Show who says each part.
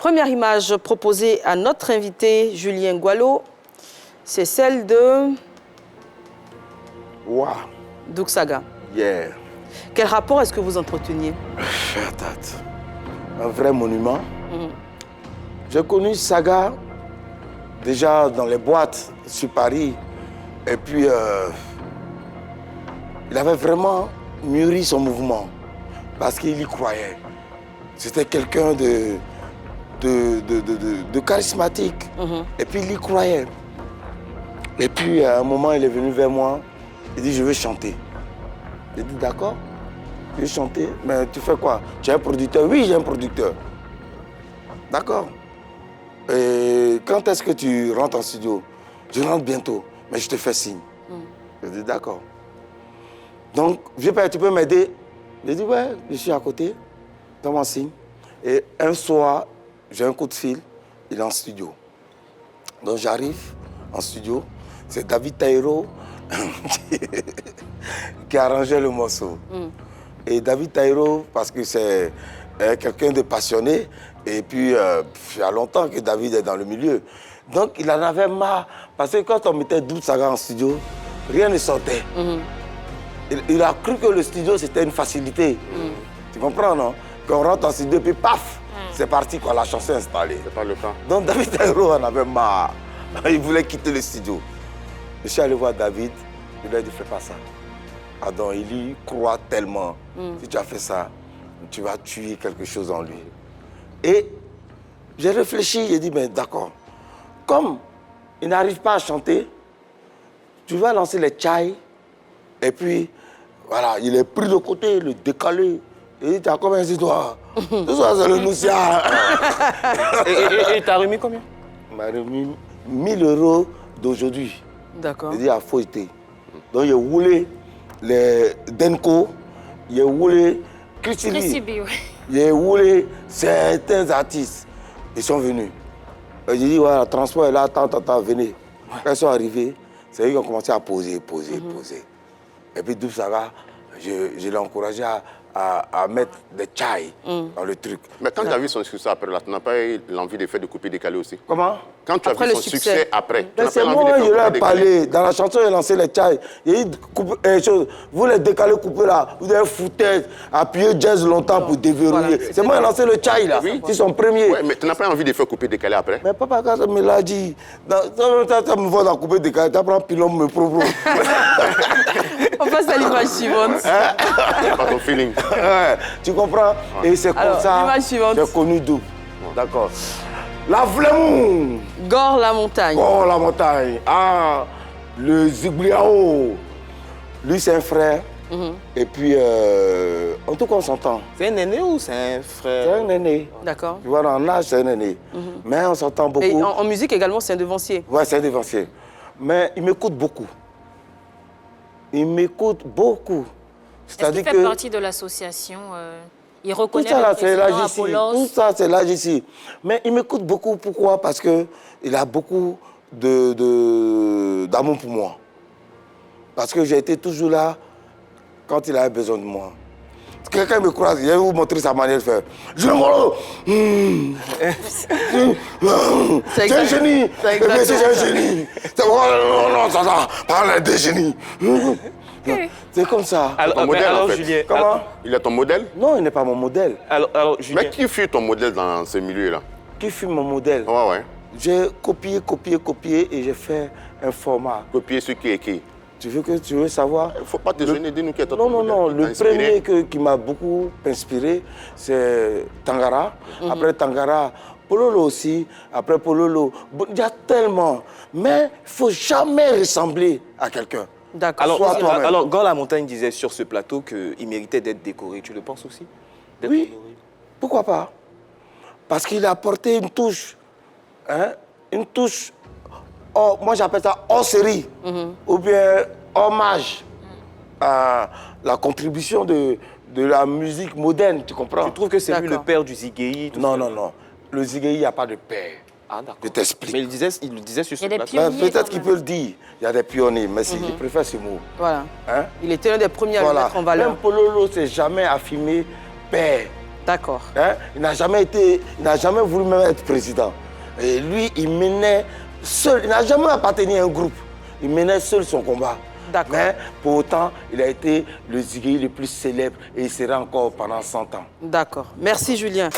Speaker 1: Première image proposée à notre invité, Julien Gualo, c'est celle de
Speaker 2: Wow.
Speaker 1: Doug Saga.
Speaker 2: Yeah.
Speaker 1: Quel rapport est-ce que vous entreteniez?
Speaker 2: Un vrai monument. J'ai connu Saga déjà dans les boîtes sur Paris. Et puis, il avait vraiment mûri son mouvement parce qu'il y croyait. C'était quelqu'un de charismatique. Et puis, il y croyait. Et puis, à un moment, il est venu vers moi. Il dit, je veux chanter. J'ai dit, d'accord. Je veux chanter. Mais tu fais quoi? Tu es un producteur? Oui, j'ai un producteur. D'accord. Et quand est-ce que tu rentres en studio? Je rentre bientôt, mais je te fais signe. Je dis, d'accord. Donc, vieux père, tu peux m'aider? J'ai dit, ouais, je suis à côté. Donne-moi signe. Et un soir, j'ai un coup de fil, il est en studio. Donc, j'arrive en studio. C'est David Taïro qui arrangeait le morceau. Et David Taïro, parce que c'est quelqu'un de passionné, et puis il y a longtemps que David est dans le milieu. Donc il en avait marre, parce que quand on mettait Doug Saga en studio, rien ne sortait. Il a cru que le studio c'était une facilité. Tu comprends, non? Qu'on rentre en studio, puis paf, c'est parti, quoi, la chanson est installée.
Speaker 3: C'est pas le cas.
Speaker 2: Donc David Taïro en avait marre. Il voulait quitter le studio. Je suis allé voir David, il lui a dit, fais pas ça. Ah donc, il y croit tellement. Si tu as fait ça, tu vas tuer quelque chose en lui. Et j'ai réfléchi, j'ai dit, mais d'accord. Comme il n'arrive pas à chanter, tu vas lancer les chai. Et puis, voilà, il est pris de côté, le décalé. Et il dit, tu as combien de toi? Tout ça, c'est le Noussia.
Speaker 4: Et t'as remis combien?
Speaker 2: Il m'a remis 1 000 euros d'aujourd'hui.
Speaker 1: D'accord.
Speaker 2: Il dit, à Fouetté. Donc, il a roulé les Denko, il a roulé Christy Lee, il a roulé certains artistes. Ils sont venus. J'ai dit, voilà, le transport est là, attends, venez. Quand ils sont arrivés, c'est eux qui ont commencé à poser. Et puis, Doug Saga, je l'ai encouragé à mettre des chai dans le truc.
Speaker 3: Mais quand tu as vu son succès après, là, tu n'as pas eu l'envie de faire des coupés décalés aussi?
Speaker 2: Comment?
Speaker 3: Quand tu as vu son succès après, tu n'as
Speaker 2: C'est
Speaker 3: pas
Speaker 2: moi,
Speaker 3: l'envie de
Speaker 2: je
Speaker 3: faire
Speaker 2: leur
Speaker 3: des
Speaker 2: ai parlé. Dans la chanson, il a lancé les chai. Il dit, vous les décalez, coupez là. Vous avez foutu, appuyé jazz longtemps pour déverrouiller.
Speaker 1: Voilà.
Speaker 2: C'est moi qui ai lancé le chai là. C'est son premier.
Speaker 3: Ouais, mais tu n'as pas envie de faire couper décalé après?
Speaker 2: Mais papa, quand ça me l'a dit, ça me va dans couper décalé, tu apprends pilon, me propre.
Speaker 1: On passe à l'image suivante.
Speaker 3: C'est pas ton feeling.
Speaker 2: Ouais, tu comprends? Et c'est comme ça
Speaker 1: l'image suivante.
Speaker 2: j'ai connu Doug. D'accord. La Vlemou.
Speaker 1: Gore la montagne.
Speaker 2: Oh, la montagne. Ah, le Zigliao. Lui, c'est un frère. Et puis, en tout cas, on s'entend.
Speaker 4: C'est un aîné ou c'est un frère?
Speaker 2: C'est un aîné.
Speaker 1: D'accord.
Speaker 2: Tu vois, en âge, c'est un aîné. Mais on s'entend beaucoup.
Speaker 1: Et en musique également, c'est un devancier.
Speaker 2: Ouais, c'est un dévancier. Mais il m'écoute beaucoup. Il m'écoute beaucoup.
Speaker 5: Est-ce qu'il fait partie de l'association il reconnaît
Speaker 2: tout ça, là,
Speaker 5: le
Speaker 2: c'est
Speaker 5: président
Speaker 2: l'AGC.
Speaker 5: Apollos.
Speaker 2: Tout ça, c'est l'AGC. Mais il m'écoute beaucoup. Pourquoi? Parce qu'il a beaucoup d'amour pour moi. Parce que j'ai été toujours là quand il avait besoin de moi. Quelqu'un me croise, il va vous montrer sa manière de faire. Je le vois. C'est un génie. C'est un génie. Non, ça, parle des génies. C'est comme ça.
Speaker 3: Ton modèle, en fait.
Speaker 4: Julien,
Speaker 2: Comment?
Speaker 3: Il est ton modèle?
Speaker 2: Non, il n'est pas mon modèle.
Speaker 4: Alors, Julien...
Speaker 3: Mais qui fut ton modèle dans ce milieu-là?
Speaker 2: Qui fut mon modèle?
Speaker 3: Ouais.
Speaker 2: J'ai copié et j'ai fait un format.
Speaker 3: Copier ce qui est qui?
Speaker 2: Tu veux savoir?
Speaker 3: Il ne faut pas te gêner, dis-nous qui est ton modèle.
Speaker 2: Non.
Speaker 3: Qui t'a
Speaker 2: Le
Speaker 3: inspiré.
Speaker 2: premier qui m'a beaucoup inspiré, c'est Tangara. Après Tangara, Pololo aussi. Après Pololo, il y a tellement. Mais il ne faut jamais ressembler à quelqu'un.
Speaker 1: D'accord.
Speaker 4: Alors, Gore la montagne disait sur ce plateau qu'il méritait d'être décoré. Tu le penses aussi?
Speaker 2: Oui, pourquoi pas? Parce qu'il a apporté une touche. Hein? Une touche, moi j'appelle ça hors série. Ou bien hommage à la contribution de la musique moderne, tu comprends?
Speaker 4: Tu trouves que c'est lui le père du Ziggy?
Speaker 2: Non. Le Ziggy, il n'y a pas de père.
Speaker 4: Ah, d'accord.
Speaker 2: Je t'explique.
Speaker 4: Mais il le disait sur ce plateau.
Speaker 2: Peut-être qu'il peut le dire. Il y a des pionniers, mais je préfère ce mot.
Speaker 1: Voilà.
Speaker 2: Hein?
Speaker 1: Il était l'un des premiers à le mettre en valeur.
Speaker 2: Même Pololo ne s'est jamais affirmé père.
Speaker 1: D'accord.
Speaker 2: Hein? Il n'a jamais voulu même être président. Et lui, il menait seul, il n'a jamais appartenu à un groupe. Il menait seul son combat.
Speaker 1: D'accord.
Speaker 2: Mais pour autant, il a été le Ziguéi le plus célèbre et il sera encore pendant 100 ans.
Speaker 1: D'accord. Merci Julien.